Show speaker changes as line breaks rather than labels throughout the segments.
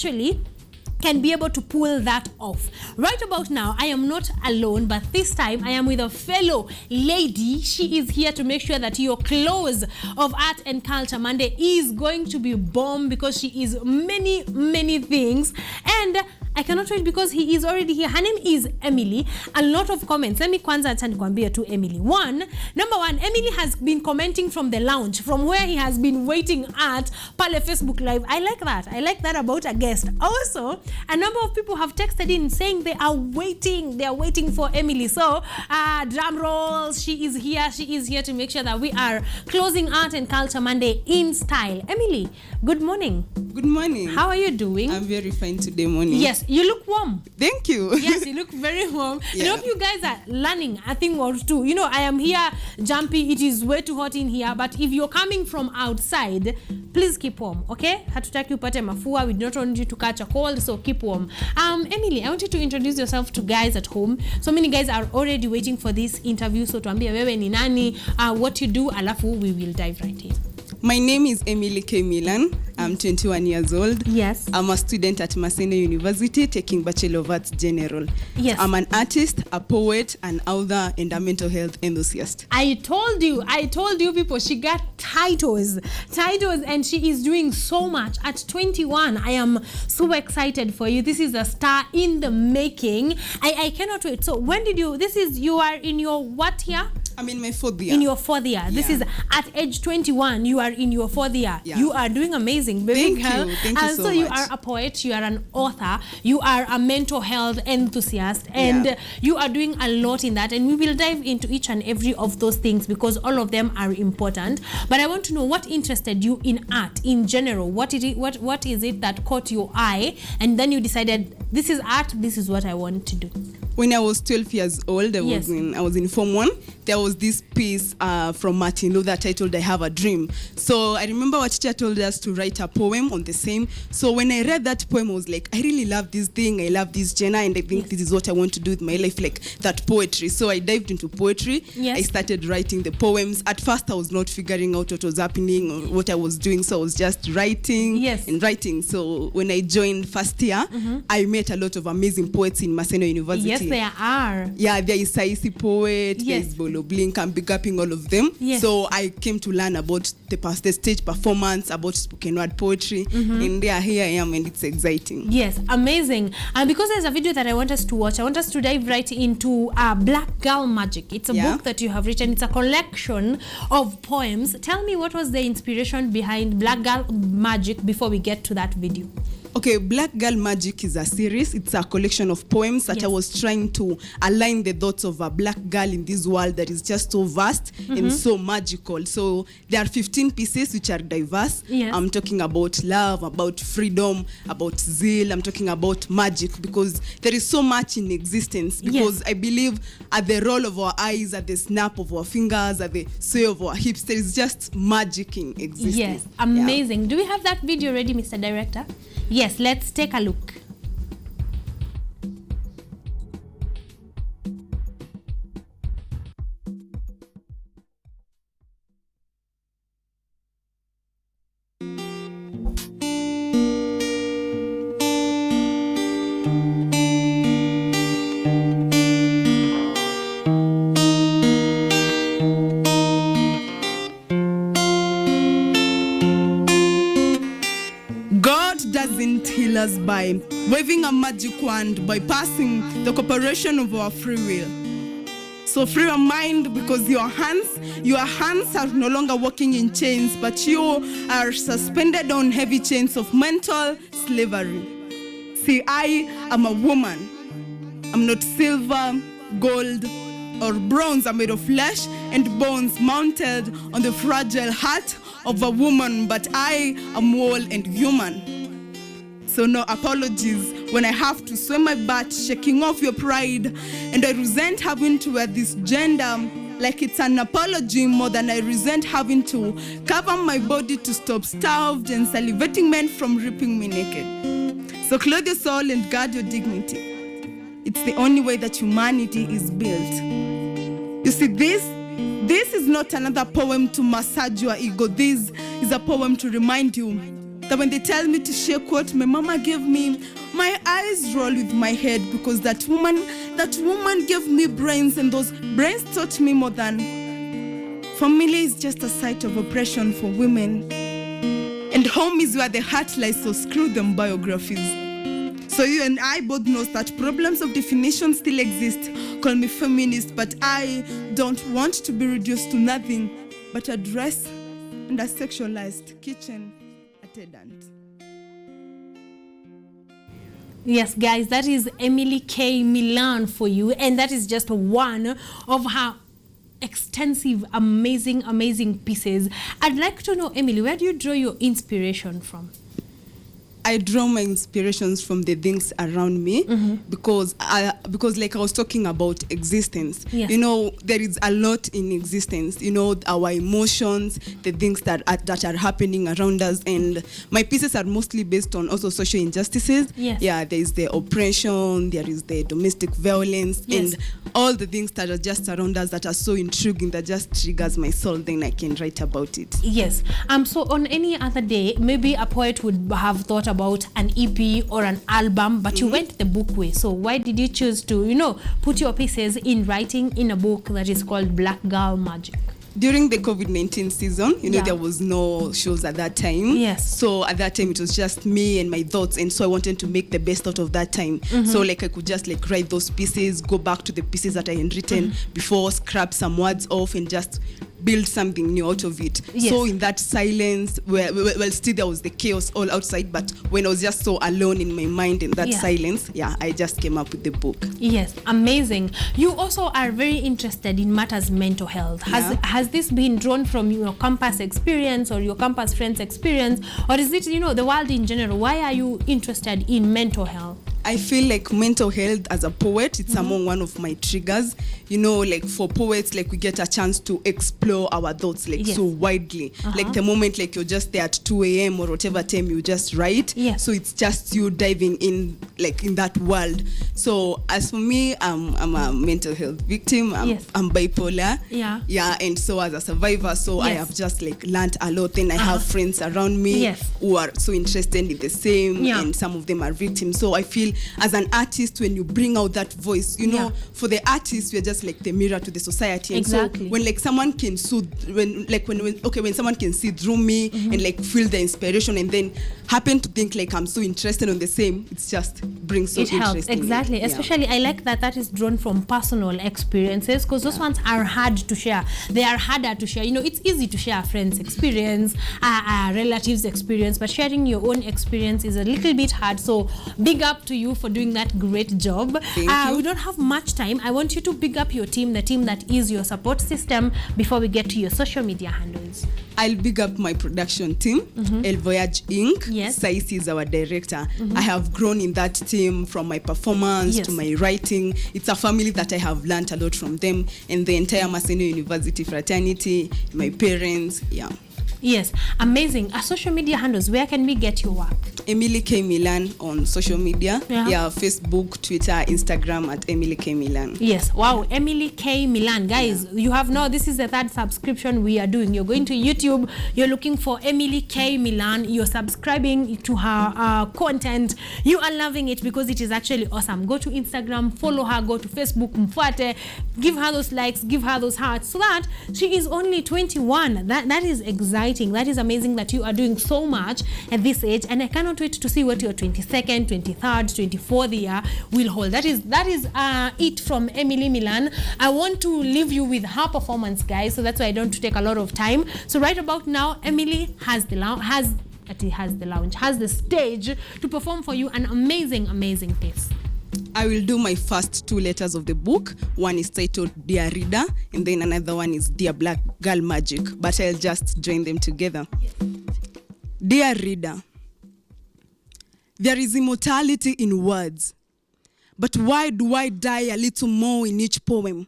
actually can be able to pull that off. Right about now, I am not alone, but this time I am with a fellow lady. She is here to make sure that your close of Art and Culture Monday is going to be bomb, because she is many things, and I cannot wait because he is already here. Her name is Emily. A lot of comments. Let me kwanza acha nikwambie to Emily. Number one, Emily has been commenting from the lounge, from where he has been waiting at Pale Facebook Live. I like that. I like that about a guest. Also, a number of people have texted in saying they are waiting. They are waiting for Emily. So, drum rolls. She is here. She is here to make sure that we are closing Art and Culture Monday in style. Emily, good morning.
Good morning.
How are you doing?
I'm very fine today morning.
Yes, you look warm.
Thank you.
Yes, you look very warm.
Yeah.
I hope you guys are learning a thing or two. You know, I am here jumpy. It is way too hot in here. But if you're coming from outside, please keep warm, okay? Hatutaki upate mafua. We do not want you to catch a cold, so keep warm. Emily, I want you to introduce yourself to guys at home. So many guys are already waiting for this interview. So tuambie wewe ni nani, what you do, alafu we will dive right in.
My name is Emily K. Millern. I'm 21 years old.
Yes.
I'm a student at Maseno University taking Bachelor of Arts General.
Yes.
I'm an artist, a poet, an author, and a mental health enthusiast.
I told you people, she got titles, and she is doing so much at 21. I am so excited for you. This is a star in the making. I cannot wait. So when did you are in your what year?
I'm in my fourth year.
In your fourth year. This is at age 21. You are in your fourth year.
Yeah.
You are doing amazing, baby girl.
Thank you so much.
You are a poet, you are an author, you are a mental health enthusiast, and you are doing a lot in that. And we will dive into each and every of those things because all of them are important. But I want to know what interested you in art in general. What is it that caught your eye, and then you decided this is art, this is what I want to do?
When I was 12 years old, I was in Form 1. There was this piece from Martin Luther titled I Have a Dream. So I remember our teacher told us to write a poem on the same. So when I read that poem, I was like, I really love this thing. I love this genre, and I think this is what I want to do with my life, like that poetry. So I dived into poetry.
Yes.
I started writing the poems. At first, I was not figuring out what was happening or what I was doing. So I was just writing and writing. So when I joined first year, I met a lot of amazing poets in Maseno University.
Yes, there are.
Yeah, there is Saisi Poet, there is Bolo Blink. I'm big upping all of them.
Yes.
So I came to learn about the stage performance, about spoken word poetry, and here I am, and it's exciting.
Yes, amazing. And because there's a video that I want us to watch, I want us to dive right into Black Girl Magic. It's a book that you have written. It's a collection of poems. Tell me, what was the inspiration behind Black Girl Magic before we get to that video?
Okay, Black Girl Magic is a series. It's a collection of poems that I was trying to align the thoughts of a black girl in this world that is just so vast and so magical. So there are 15 pieces which are diverse.
Yes.
I'm talking about love, about freedom, about zeal. I'm talking about magic, because there is so much in existence. Because I believe at the roll of our eyes, at the snap of our fingers, at the sway of our hips, there is just magic in existence.
Yes, amazing. Do we have that video ready, Mr. Director? Yes, let's take a look.
Doesn't heal us by waving a magic wand, bypassing the cooperation of our free will. So free your mind, because your hands are no longer walking in chains, but you are suspended on heavy chains of mental slavery. See, I am a woman. I'm not silver, gold, or bronze. I'm made of flesh and bones, mounted on the fragile heart of a woman, but I am whole and human. So no apologies when I have to swim my butt, shaking off your pride. And I resent having to wear this gender like it's an apology, more than I resent having to cover my body to stop starved and salivating men from ripping me naked. So clothe your soul and guard your dignity. It's the only way that humanity is built. You see, this is not another poem to massage your ego. This is a poem to remind you that when they tell me to share quote my mama gave me, my eyes roll with my head, because that woman gave me brains, and those brains taught me more than family is just a site of oppression for women. And home is where the heart lies, so screw them biographies. So you and I both know that problems of definition still exist. Call me feminist, but I don't want to be reduced to nothing but a dress and a sexualized kitchen attendant.
Yes, guys, that is Emily K. Millern for you, and that is just one of her extensive, amazing pieces. I'd like to know, Emily, where do you draw your inspiration from?
I draw my inspirations from the things around me, because like I was talking about existence.
Yes.
You know, there is a lot in existence. You know, our emotions, the things that are happening around us, and my pieces are mostly based on also social injustices.
Yes.
Yeah, there is the oppression, there is the domestic violence,
Yes.
and all the things that are just around us that are so intriguing that just triggers my soul. Then I can write about it.
Yes. So on any other day, maybe a poet would have thought about an EP or an album, but you went the book way. So why did you choose to, put your pieces in writing in a book that is called Black Girl Magic?
During the COVID-19 season,
Yeah.
there was no shows at that time.
Yes.
So at that time, it was just me and my thoughts. And so I wanted to make the best out of that time. So I could just write those pieces, go back to the pieces that I had written before, scrap some words off and just build something new out of it.
Yes.
So in that silence, well, still there was the chaos all outside, but when I was just so alone in my mind in that silence, I just came up with the book.
Yes, amazing. You also are very interested in matters mental health. Has this been drawn from your campus experience or your campus friends experience, or is it, the world in general? Why are you interested in mental health?
I feel like mental health as a poet, it's among one of my triggers. For poets, we get a chance to explore our thoughts so widely. Like the moment you're just there at 2 a.m. or whatever time you just write.
Yes.
So it's just you diving in in that world. So as for me, I'm a mental health victim. I'm bipolar.
Yeah.
Yeah, and so as a survivor, I have just learned a lot. Then I have friends around me who are so interested in the same, and some of them are victims. So I feel as an artist, when you bring out that voice, for the artist, we're just the mirror to the society. And
exactly.
So when someone can when someone can see through me and feel the inspiration and then happen to think I'm so interested in the same, it's just brings so
it helps.
interest.
Exactly. Especially I like that is drawn from personal experiences, because those ones are hard to share. They are harder to share. It's easy to share a friend's experience, a relative's experience, but sharing your own experience is a little bit hard. So big up to you for doing that great job.
Thank you.
We don't have much time. I want you to big up your team, the team that is your support system, before we get to your social media handles.
I'll big up my production team, El Voyage Inc.
Yes.
Saisi is our director. I have grown in that team from my performance to my writing. It's a family that I have learned a lot from them, and the entire Maseno University fraternity, my parents.
Yes, amazing. Social media handles, where can we get your work?
Emily K. Millern on social media. Facebook, Twitter, Instagram at Emily K. Millern.
Yes, wow, Emily K. Millern. Guys, you have this is the third subscription we are doing. You're going to YouTube, you're looking for Emily K. Millern, you're subscribing to her content. You are loving it because it is actually awesome. Go to Instagram, follow her, go to Facebook, mfuate, give her those likes, give her those hearts, so that she is only 21. That is exciting. That is amazing that you are doing so much at this age, and I cannot wait to see what your 22nd, 23rd, 24th year will hold. That is it from Emily Millern. I want to leave you with her performance, guys, so that's why I don't take a lot of time. So right about now, Emily has the stage to perform for you an amazing piece.
I will do my first two letters of the book. One is titled Dear Reader, and then another one is Dear Black Girl Magic, but I'll just join them together. Dear Reader, there is immortality in words, but why do I die a little more in each poem?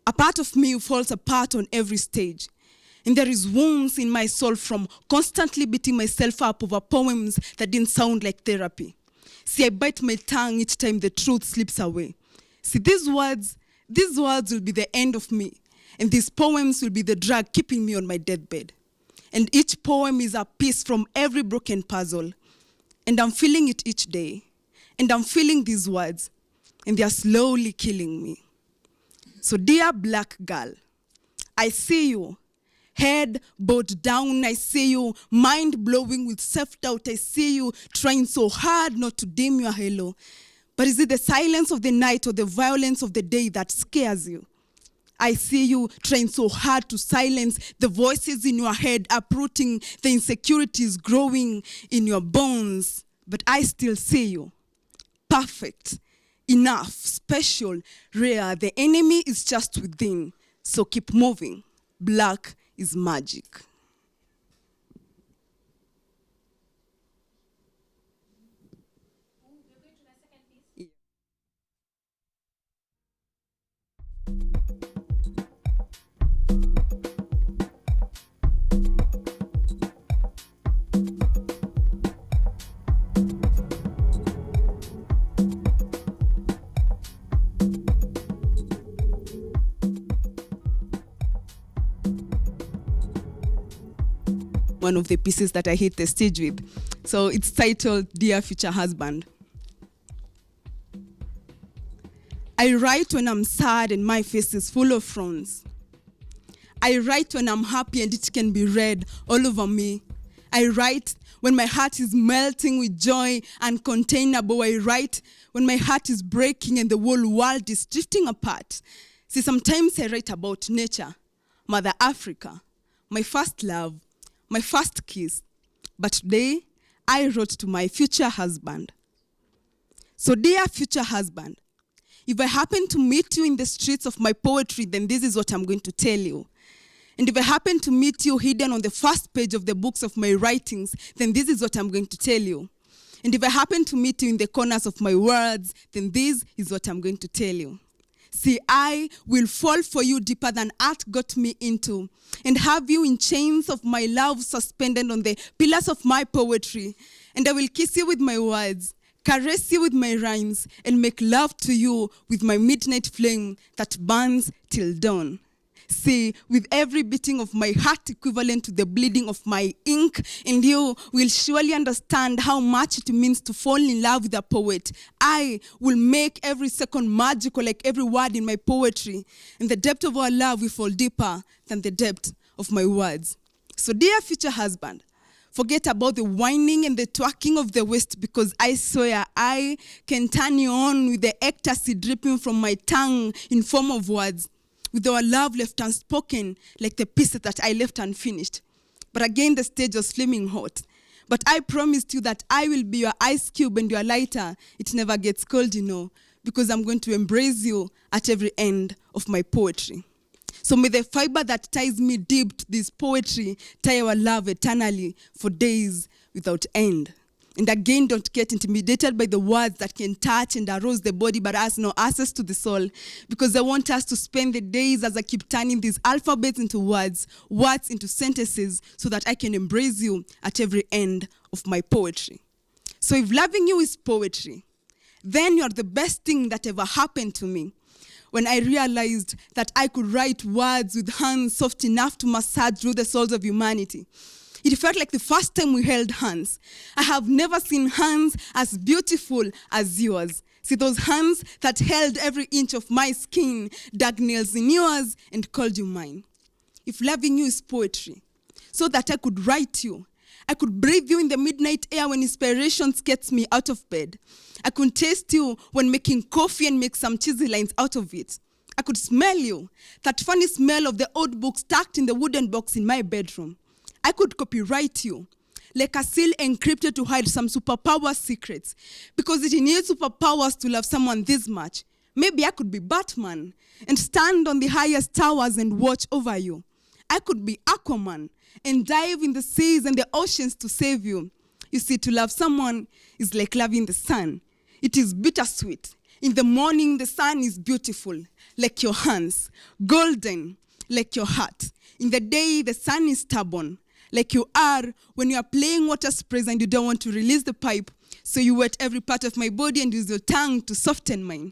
A part of me falls apart on every stage, and there is wounds in my soul from constantly beating myself up over poems that didn't sound like therapy. See, I bite my tongue each time the truth slips away. See, these words will be the end of me, and these poems will be the drug keeping me on my deathbed. And each poem is a piece from every broken puzzle. And I'm feeling it each day. And I'm feeling these words. And they are slowly killing me. So dear black girl, I see you. Head bowed down, I see you. Mind blowing with self-doubt, I see you. Trying so hard not to dim your halo. But is it the silence of the night or the violence of the day that scares you? I see you trying so hard to silence the voices in your head, uprooting the insecurities growing in your bones. But I still see you. Perfect, enough, special, rare. The enemy is just within. So keep moving. Black is magic. One of the pieces that I hit the stage with. So it's titled, Dear Future Husband. I write when I'm sad and my face is full of frowns. I write when I'm happy and it can be read all over me. I write when my heart is melting with joy uncontainable. I write when my heart is breaking and the whole world is drifting apart. See, sometimes I write about nature, Mother Africa, my first love, my first kiss. But today, I wrote to my future husband. So dear future husband, if I happen to meet you in the streets of my poetry, then this is what I'm going to tell you. And if I happen to meet you hidden on the first page of the books of my writings, then this is what I'm going to tell you. And if I happen to meet you in the corners of my words, then this is what I'm going to tell you. See, I will fall for you deeper than art got me into, and have you in chains of my love suspended on the pillars of my poetry. And I will kiss you with my words, caress you with my rhymes, and make love to you with my midnight flame that burns till dawn. See, with every beating of my heart equivalent to the bleeding of my ink, and you will surely understand how much it means to fall in love with a poet. I will make every second magical like every word in my poetry. And the depth of our love will fall deeper than the depth of my words. So dear future husband, forget about the whining and the twerking of the waist, because I swear I can turn you on with the ecstasy dripping from my tongue in form of words, with our love left unspoken, like the pieces that I left unfinished. But again, the stage was flaming hot. But I promised you that I will be your ice cube and your lighter. It never gets cold, you know, because I'm going to embrace you at every end of my poetry. So may the fiber that ties me deep to this poetry tie our love eternally for days without end. And again, don't get intimidated by the words that can touch and arouse the body but has no access to the soul, because I want us to spend the days as I keep turning these alphabets into words, words into sentences, so that I can embrace you at every end of my poetry. So if loving you is poetry, then you're the best thing that ever happened to me. When I realized that I could write words with hands soft enough to massage through the souls of humanity. It felt like the first time we held hands. I have never seen hands as beautiful as yours. See, those hands that held every inch of my skin, dug nails in yours, and called you mine. If loving you is poetry, so that I could write you, I could breathe you in the midnight air when inspiration gets me out of bed. I could taste you when making coffee and make some cheesy lines out of it. I could smell you, that funny smell of the old books tucked in the wooden box in my bedroom. I could copyright you, like a seal encrypted to hide some superpower secrets. Because it needs superpowers to love someone this much. Maybe I could be Batman and stand on the highest towers and watch over you. I could be Aquaman and dive in the seas and the oceans to save you. You see, to love someone is like loving the sun. It is bittersweet. In the morning, the sun is beautiful, like your hands, golden, like your heart. In the day, the sun is stubborn, like you are when you are playing water sprays and you don't want to release the pipe, so you wet every part of my body and use your tongue to soften mine.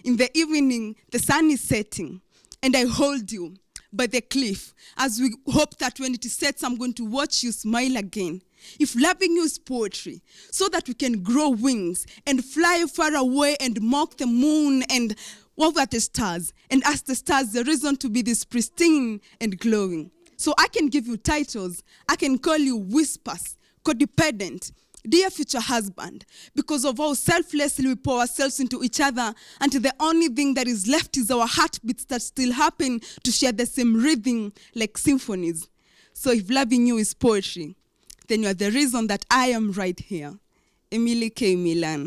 In the evening, the sun is setting, and I hold you, by the cliff, as we hope that when it is sets, I'm going to watch you smile again. If loving you is poetry, so that we can grow wings and fly far away and mock the moon and over the stars, and ask the stars the reason to be this pristine and glowing. So I can give you titles. I can call you whispers, codependent, dear future husband, because of how selflessly we pour ourselves into each other until the only thing that is left is our heartbeats that still happen to share the same rhythm like symphonies. So if loving you is poetry, then you are the reason that I am right here. Emily K. Millern.